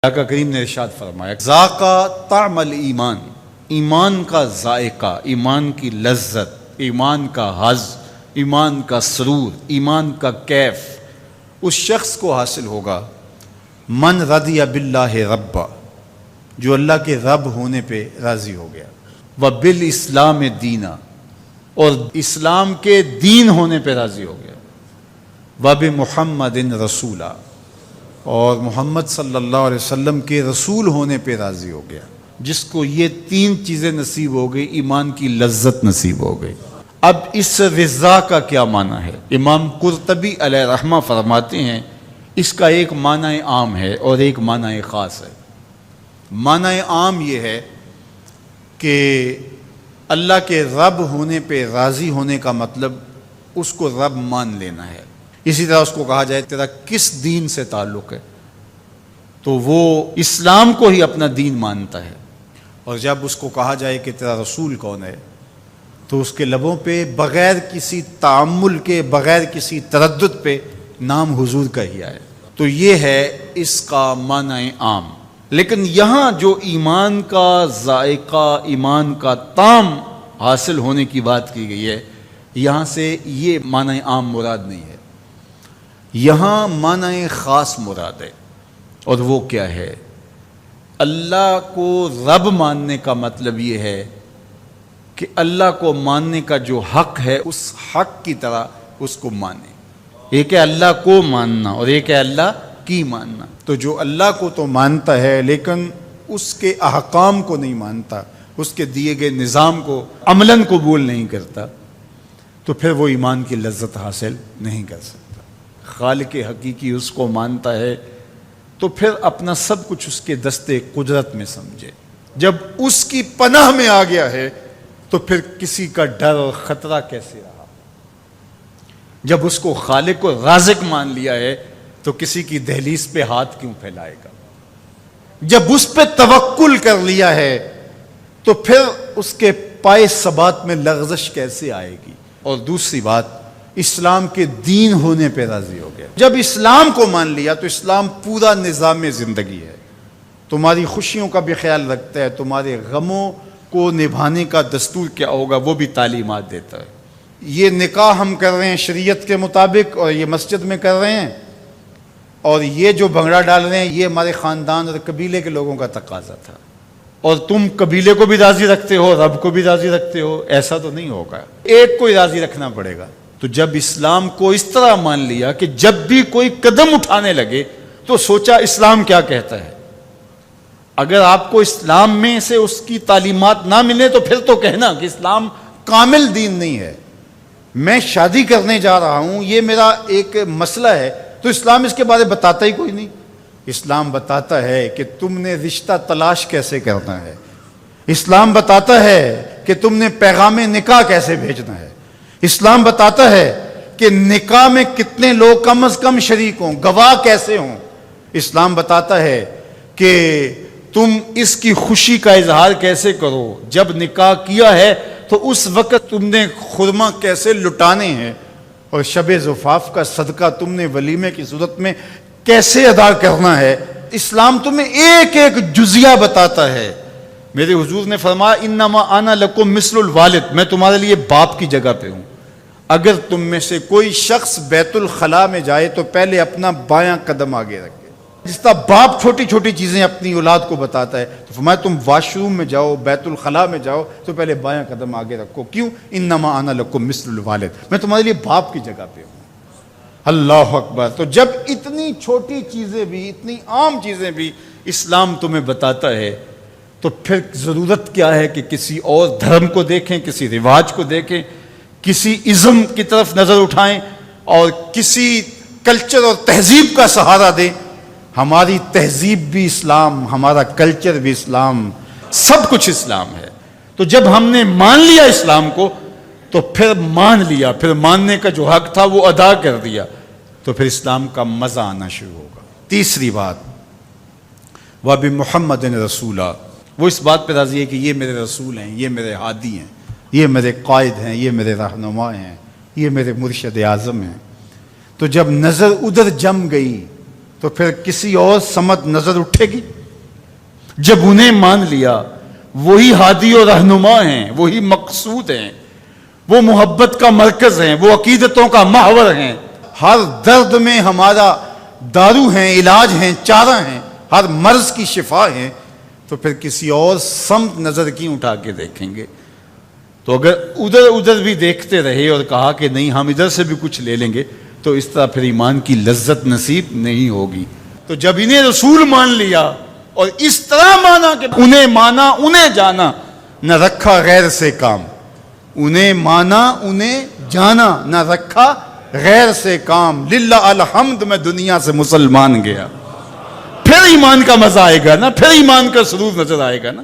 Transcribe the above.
آقا کریم نے ارشاد فرمایا ذاقا طعم الایمان، ایمان کا ذائقہ، ایمان کی لذت، ایمان کا حظ، ایمان کا سرور، ایمان کا کیف اس شخص کو حاصل ہوگا من رضی باللہ ربا، جو اللہ کے رب ہونے پہ راضی ہو گیا، وبالاسلام دینا، اور اسلام کے دین ہونے پہ راضی ہو گیا، وبمحمد رسولا، اور محمد صلی اللہ علیہ وسلم کے رسول ہونے پہ راضی ہو گیا۔ جس کو یہ تین چیزیں نصیب ہو گئی، ایمان کی لذت نصیب ہو گئی۔ اب اس رضا کا کیا معنی ہے؟ امام قرطبی علیہ رحمہ فرماتے ہیں اس کا ایک معنی عام ہے اور ایک معنی خاص ہے۔ معنی عام یہ ہے کہ اللہ کے رب ہونے پہ راضی ہونے کا مطلب اس کو رب مان لینا ہے۔ اسی طرح اس کو کہا جائے تیرا کس دین سے تعلق ہے، تو وہ اسلام کو ہی اپنا دین مانتا ہے۔ اور جب اس کو کہا جائے کہ تیرا رسول کون ہے، تو اس کے لبوں پہ بغیر کسی تعمل کے، بغیر کسی تردد پہ نام حضور کا ہی آئے۔ تو یہ ہے اس کا معنی عام۔ لیکن یہاں جو ایمان کا ذائقہ، ایمان کا طعم حاصل ہونے کی بات کی گئی ہے، یہاں سے یہ معنی عام مراد نہیں ہے، یہاں معنی خاص مراد ہے۔ اور وہ کیا ہے؟ اللہ کو رب ماننے کا مطلب یہ ہے کہ اللہ کو ماننے کا جو حق ہے اس حق کی طرح اس کو مانے۔ ایک ہے اللہ کو ماننا اور ایک ہے اللہ کی ماننا۔ تو جو اللہ کو تو مانتا ہے لیکن اس کے احکام کو نہیں مانتا، اس کے دیے گئے نظام کو عملاً قبول نہیں کرتا، تو پھر وہ ایمان کی لذت حاصل نہیں کر سکتا۔ خالق حقیقی اس کو مانتا ہے تو پھر اپنا سب کچھ اس کے دستے قدرت میں سمجھے۔ جب اس کی پناہ میں آ گیا ہے تو پھر کسی کا ڈر اور خطرہ کیسے رہا؟ جب اس کو خالق و رازق مان لیا ہے تو کسی کی دہلیز پہ ہاتھ کیوں پھیلائے گا؟ جب اس پہ توکل کر لیا ہے تو پھر اس کے پائے ثبات میں لغزش کیسے آئے گی؟ اور دوسری بات، اسلام کے دین ہونے پہ راضی ہو گیا۔ جب اسلام کو مان لیا تو اسلام پورا نظام زندگی ہے، تمہاری خوشیوں کا بھی خیال رکھتا ہے، تمہارے غموں کو نبھانے کا دستور کیا ہوگا وہ بھی تعلیمات دیتا ہے۔ یہ نکاح ہم کر رہے ہیں شریعت کے مطابق اور یہ مسجد میں کر رہے ہیں، اور یہ جو بھنگڑا ڈال رہے ہیں یہ ہمارے خاندان اور قبیلے کے لوگوں کا تقاضا تھا، اور تم قبیلے کو بھی راضی رکھتے ہو، رب کو بھی راضی رکھتے ہو، ایسا تو نہیں ہوگا، ایک کو ہی راضی رکھنا پڑے گا۔ تو جب اسلام کو اس طرح مان لیا کہ جب بھی کوئی قدم اٹھانے لگے تو سوچا اسلام کیا کہتا ہے۔ اگر آپ کو اسلام میں سے اس کی تعلیمات نہ ملے تو پھر تو کہنا کہ اسلام کامل دین نہیں ہے۔ میں شادی کرنے جا رہا ہوں، یہ میرا ایک مسئلہ ہے، تو اسلام اس کے بارے بتاتا ہی کوئی نہیں۔ اسلام بتاتا ہے کہ تم نے رشتہ تلاش کیسے کرنا ہے، اسلام بتاتا ہے کہ تم نے پیغام نکاح کیسے بھیجنا ہے، اسلام بتاتا ہے کہ نکاح میں کتنے لوگ کم از کم شریک ہوں، گواہ کیسے ہوں، اسلام بتاتا ہے کہ تم اس کی خوشی کا اظہار کیسے کرو، جب نکاح کیا ہے تو اس وقت تم نے خرما کیسے لٹانے ہیں، اور شب زفاف کا صدقہ تم نے ولیمے کی صورت میں کیسے ادا کرنا ہے۔ اسلام تمہیں ایک ایک جزیہ بتاتا ہے۔ میرے حضور نے فرمایا انما انا لکم مثل الوالد، میں تمہارے لیے باپ کی جگہ پہ ہوں۔ اگر تم میں سے کوئی شخص بیت الخلاء میں جائے تو پہلے اپنا بایاں قدم آگے رکھے۔ جس طرح باپ چھوٹی چھوٹی چیزیں اپنی اولاد کو بتاتا ہے، تو فرمایا تم واش روم میں جاؤ، بیت الخلاء میں جاؤ تو پہلے بایاں قدم آگے رکھو۔ کیوں؟ انما انا لکم مثل الوالد، میں تمہارے لیے باپ کی جگہ پہ ہوں۔ اللہ اکبر۔ تو جب اتنی چھوٹی چیزیں بھی، اتنی عام چیزیں بھی اسلام تمہیں بتاتا ہے تو پھر ضرورت کیا ہے کہ کسی اور دھرم کو دیکھیں، کسی رواج کو دیکھیں، کسی ازم کی طرف نظر اٹھائیں اور کسی کلچر اور تہذیب کا سہارا دیں؟ ہماری تہذیب بھی اسلام، ہمارا کلچر بھی اسلام، سب کچھ اسلام ہے۔ تو جب ہم نے مان لیا اسلام کو تو پھر مان لیا، پھر ماننے کا جو حق تھا وہ ادا کر دیا، تو پھر اسلام کا مزہ آنا شروع ہوگا۔ تیسری بات، وَبِمُحَمَّدٍ رَسُولًا، وہ اس بات پہ راضی ہے کہ یہ میرے رسول ہیں، یہ میرے ہادی ہیں، یہ میرے قائد ہیں، یہ میرے رہنما ہیں، یہ میرے مرشد اعظم ہیں۔ تو جب نظر ادھر جم گئی تو پھر کسی اور سمت نظر اٹھے گی؟ جب انہیں مان لیا، وہی ہادی و رہنما ہیں، وہی مقصود ہیں، وہ محبت کا مرکز ہیں، وہ عقیدتوں کا محور ہیں، ہر درد میں ہمارا دارو ہیں، علاج ہیں، چارہ ہیں، ہر مرض کی شفا ہیں، تو پھر کسی اور سمت نظر کیوں اٹھا کے دیکھیں گے؟ تو اگر ادھر ادھر بھی دیکھتے رہے اور کہا کہ نہیں ہم ادھر سے بھی کچھ لے لیں گے، تو اس طرح پھر ایمان کی لذت نصیب نہیں ہوگی۔ تو جب انہیں رسول مان لیا اور اس طرح مانا کہ انہیں مانا انہیں جانا، نہ رکھا غیر سے کام، انہیں مانا انہیں جانا، نہ رکھا غیر سے کام، للہ الحمد میں دنیا سے مسلمان گیا، پھر ایمان کا مزہ آئے گا نا، پھر ایمان کا سرور نظر آئے گا نا۔